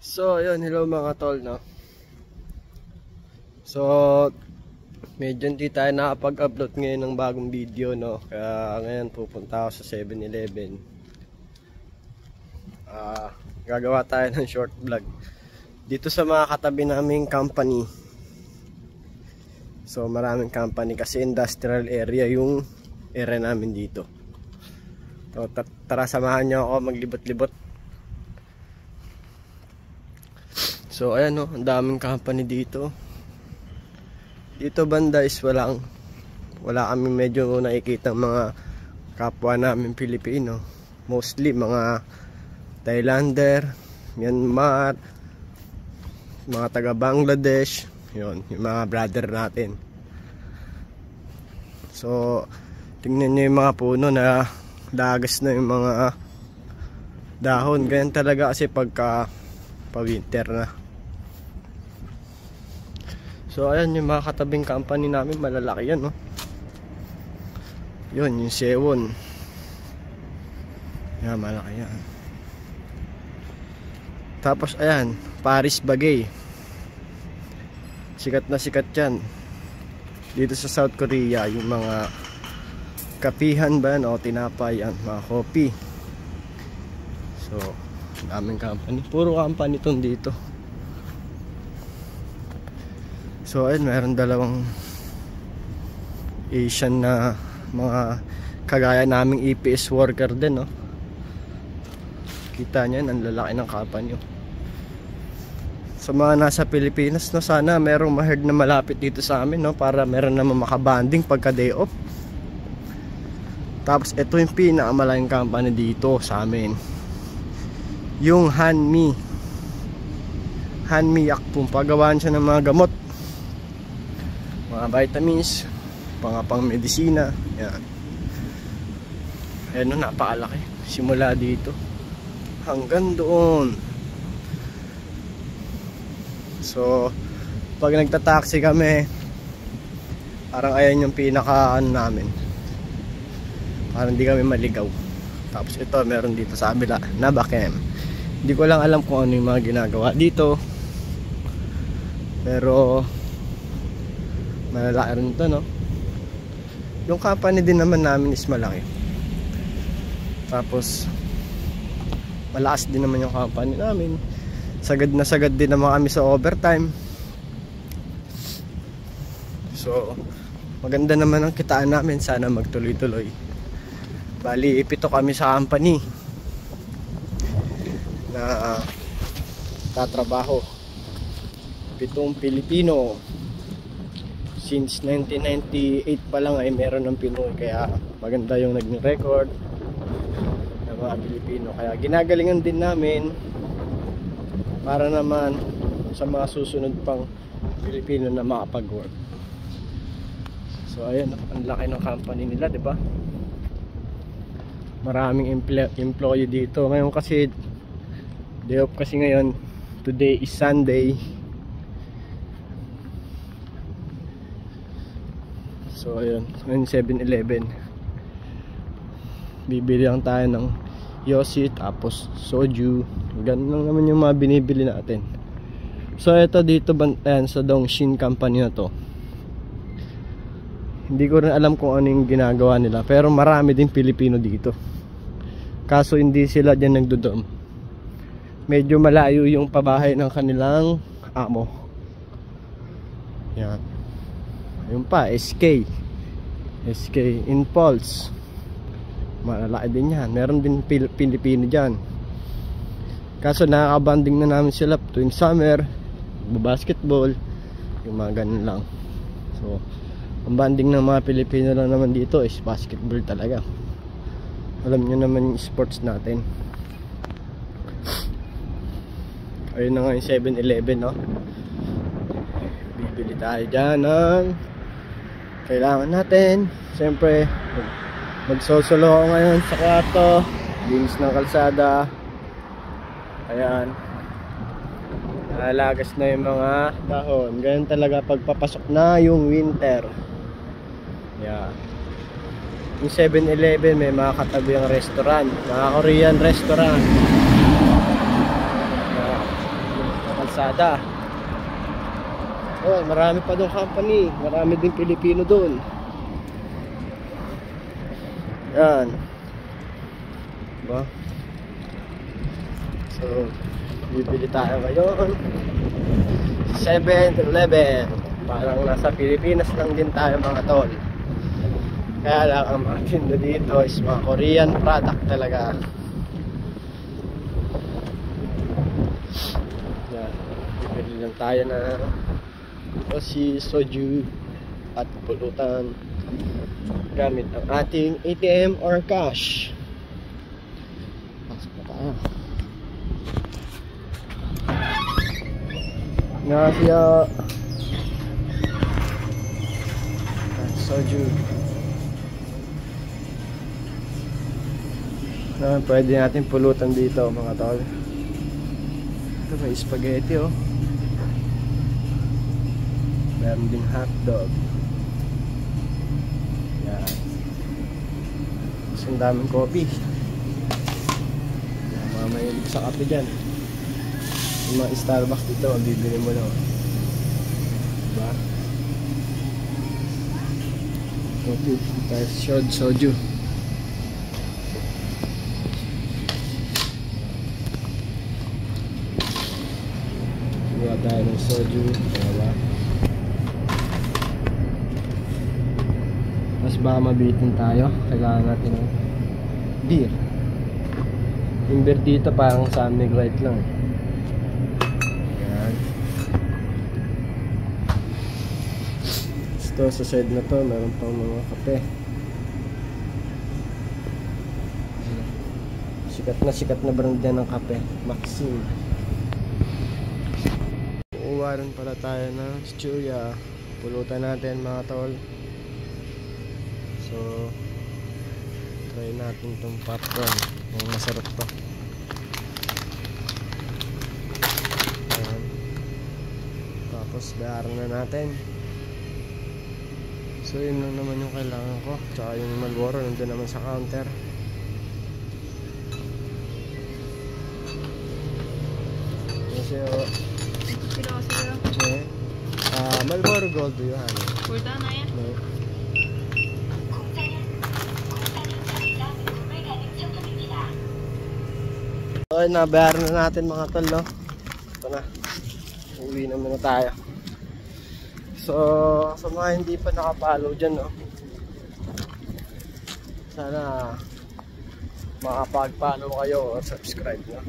So, ayun, hello mga tol, no? So, medyo hindi tayo nakapag-upload ngayon ng bagong video, no? Kaya ngayon pupunta ako sa 7-Eleven. Gagawa tayo ng short vlog dito sa mga katabi naming company. So, maraming company kasi industrial area yung area namin dito. So, tara samahan nyo ako maglibot-libot. So ayan, no, ang daming company dito. Dito banda is wala kami medyo nakikita mga kapwa namin Pilipino. Mostly mga Thailander, Myanmar, mga taga Bangladesh, yun, yung mga brother natin. So tingnan nyo yung mga puno na dagas na yung mga dahon. Ganyan talaga kasi pagka pa-winter na. So ayan yung mga katabing company namin, malalaki yan, no? Yun, yung Sewon. Yan, malaki yan. Tapos ayan, Paris Bagay. Sikat na sikat yan. Dito sa South Korea, yung mga kapihan ba yan, o tinapay yan, mga coffee. So, daming company. Puro company itong dito. So ayun, mayroon dalawang Asian na mga kagaya naming EPS worker din, no? Kita nyo, ang lalaki ng company. Sa mga nasa Pilipinas, no, sana merong ma-heard na malapit dito sa amin, no? Para meron naman makabanding pagka day off. Tapos ito yung pinakamalaking company dito sa amin, yung Hanmi Yakpum. Pagawaan siya ng mga gamot, mga vitamins, pang medisina. Yan. Ayan, no, napakalaki. Simula dito hanggang doon. So pag nagtataxi kami, parang ayan yung pinaka namin, parang hindi kami maligaw. Tapos ito, meron dito sa kabila na Bakem. Hindi ko lang alam kung ano yung mga ginagawa dito, pero malalaki rin ito, no? Yung company din naman namin is malaki. Tapos malakas din naman yung company namin. Sagad na sagad din naman kami sa overtime. So maganda naman ang kitaan namin. Sana magtuloy-tuloy. Bali 7 kami sa company na tatrabaho. 7 Pilipino. Since 1998 pa lang ay meron ng Pinoy, kaya maganda yung naging record ng mga Pilipino. Kaya ginagalingan din namin para naman sa mga susunod pang Pilipino na makapag-work. So ayan, ang laki ng company nila, 'di ba? Maraming employee dito. Ngayon kasi day off kasi ngayon. Today is Sunday. So ayun, ngayon 7-Eleven. Bibili lang tayo ng Yossi, tapos soju. Ganun lang naman yung mga binibili natin. So ito dito, ayan, sa Dongshin company na to. Hindi ko rin alam kung ano yung ginagawa nila, pero marami din Pilipino dito. Kaso hindi sila dyan nagdodom. Medyo malayo yung pabahay ng kanilang amo. Yan. Yung pa, SK Impulse, malalaki din yan. Meron din Pilipino dyan. Kaso nakakabanding na namin sila tuwing summer, basketball, yung mga ganun lang. So ang banding ng mga Pilipino lang naman dito is basketball talaga. Alam nyo naman yung sports natin. Ayun na nga yung 7-Eleven, no? Bibili tayo dyan ng kailangan natin. Siyempre magsosolo ako ngayon sa kwarto, linis ng kalsada. Ayan, nalagas na yung mga dahon. Ganyan talaga pagpapasok na yung winter. Yeah. Yung 7-Eleven may mga katabi ang restaurant, mga Korean restaurant. Lazada. Oh, marami pa doon company, marami din Pilipino doon. Yan. Diba? So, bibili tayo ngayon 7-Eleven. Parang nasa Pilipinas lang din tayo mga tol. Kaya lang ang mga tinda dito is mga Korean product talaga. Yan. Bibili lang tayo na si soju at pulutan gamit ang ating ATM or cash. Pasok na tayo. Nasya soju. Pwede natin pulutan dito mga tol. Ito may spaghetti oh. Meron din hotdog. Yan. Mas ang daming coffee. Yan, mga mahilig sa kape dyan. Yung mga Starbucks dito, bibili mo na. Diba? Coffee. Tayo soju. Buwa tayo ng soju. Diba? Mas baka mabitin tayo, kailangan natin ng beer. Yung beer dito parang Sunny Light lang. Yan. Ito sa side na to, meron pang mga kape. Sikat na brand yan ng kape, Maxim. Uuwaran pala tayo ng Chuya. Pulutan natin mga tol. So, try natin itong popcorn. Masarap to. Ayan. Tapos, bayaran na natin. So, yun lang naman yung kailangan ko. Tsaka yung Marlboro, nandun naman sa counter. Kasi, Marlboro Gold do you have? Kurta na yan? No. Okay, nabayaran na natin mga tol, no? Ito na. Uwi na muna tayo. So, sa mga hindi pa nakapollow dyan, no? Sana makapag-follow kayo o subscribe, no?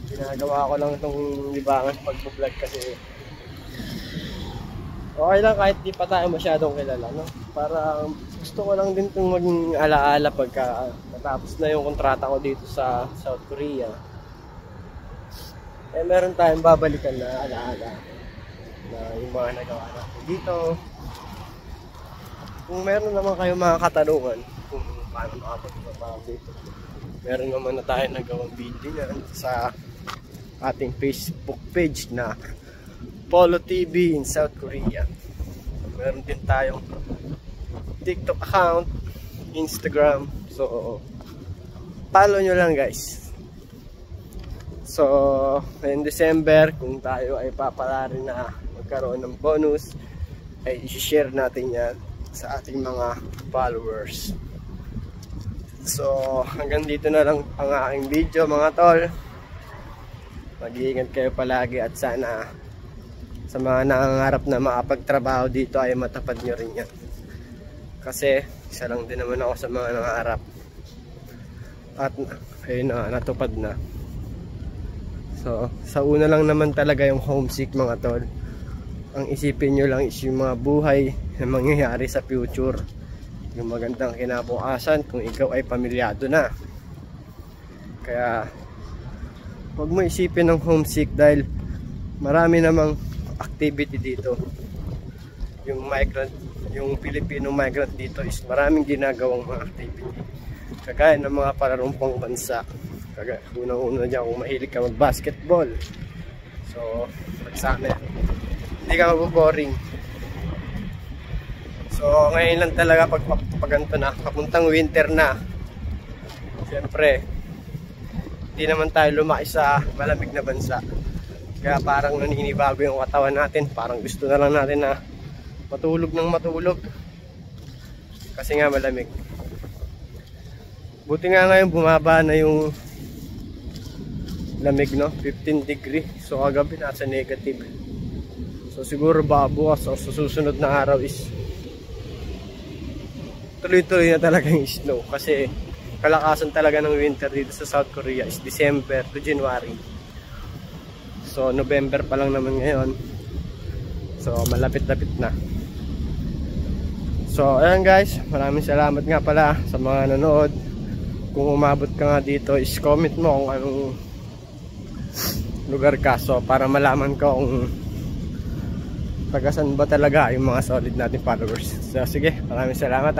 Ginagawa ko lang itong libangan pag-vlog kasi okay lang kahit di pa tayo masyadong kilala, no? Para gusto ko lang din itong maging alaala pagka natapos na yung kontrata ko dito sa South Korea. Eh meron tayong babalikan na alaala na yung mga nagawa natin dito. Kung meron naman kayong mga katanungan kung paano makapagtrabaho dito, meron naman na tayo nagawang video yan sa ating Facebook page na Polo TV in South Korea. Meron din tayong TikTok account, Instagram. So, follow nyo lang guys. So, in December, kung tayo ay papalarin na magkaroon ng bonus, ay i-share natin yan sa ating mga followers. So, hanggang dito na lang ang aking video mga tol. Mag-iingat kayo palagi at sana sa mga nangangarap na makapagtrabaho dito ay matapad nyo rin yan. Kasi isa lang din naman ako sa mga nangangarap. At ayun na, natupad na. So, sa una lang naman talaga yung homesick mga tol. Ang isipin nyo lang is yung mga buhay na mangyayari sa future. Yung magandang kinabukasan kung ikaw ay pamilyado na. Kaya huwag mo isipin ng homesick dahil marami namang activity dito. Yung migrant, yung Filipino migrant dito is maraming ginagawang mga activity. Kagaya ng mga pararumpang bansa. Kagaya unang-una dyan kung mahilig ka mag-basketball. So, pagsama hindi ka maboboring. So, ngayon lang talaga pag ganito na, papuntang winter na. Siyempre, Hindi naman tayo lumaki sa malamig na bansa. Kaya parang naninibago yung katawan natin. Parang gusto na lang natin na matulog ng matulog. Kasi nga malamig. Buti nga ngayon bumaba na yung lamig, no? 15 degree. So kagabi nasa negative. So siguro bukas o susunod na araw is tuloy-tuloy na talaga yung snow. Kasi kalakasan talaga ng winter dito sa South Korea is December to January. So November pa lang naman ngayon. So malapit-lapit na. So ayan guys, maraming salamat nga pala sa mga nanood. Kung umabot ka nga dito is comment mo kung anong lugar ka. So para malaman ko kung tagasan ba talaga yung mga solid natin followers. So sige, maraming salamat